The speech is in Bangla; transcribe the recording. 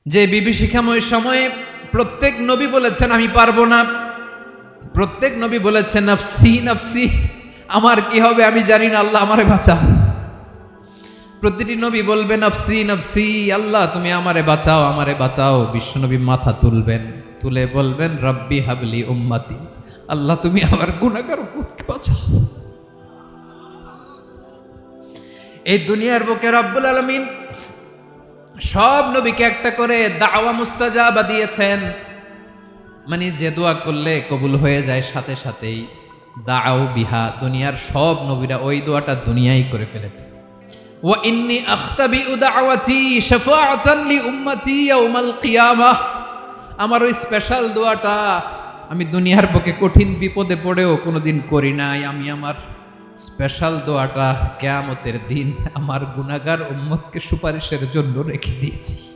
যে বিভীষিকাময় সময়ে প্রত্যেক নবী বলেছেন আমি পারবো না, প্রত্যেক নবী বলেছেন নফসি নফসি, আমার কি হবে আমি জানি না, আল্লাহ আমারে বাঁচাও। প্রতিটি নবী বলবে নফসি নফসি, আল্লাহ তুমি আমারে বাঁচাও আমারে বাঁচাও। বিশ্বনবী মাথা তুলবেন, তুলে বলবেন রব্বি হাবলি উম্মতি, আল্লাহ তুমি আমার গুনাহগার উম্মতকে বাঁচাও। এই দুনিয়ার বুকে রব্বুল আলামিন সব নবীকে একটা করে দাওয়া মুস্তাজাবা দিয়েছেন, মানে যে দোয়া করলে কবুল হয়ে যায় সাথে সাথেই। দাও বিহা, দুনিয়ার সব নবীরা ওই দোয়াটা দুনিয়ায় করে ফেলেছে। ওয়া ইন্নী আখতাবিউ দাওয়াতি শাফাআতান লি উম্মতি ইয়াউমাল কিয়ামাহ, আমার ওই স্পেশাল দোয়াটা আমি দুনিয়ার বুকে কঠিন বিপদে পড়েও কোনোদিন করি নাই। আমি আমার স্পেশাল দোয়াটা কিয়ামতের দিন আমার গুনাহগার উম্মতকে সুপারিশের জন্য রেখে দিয়েছি।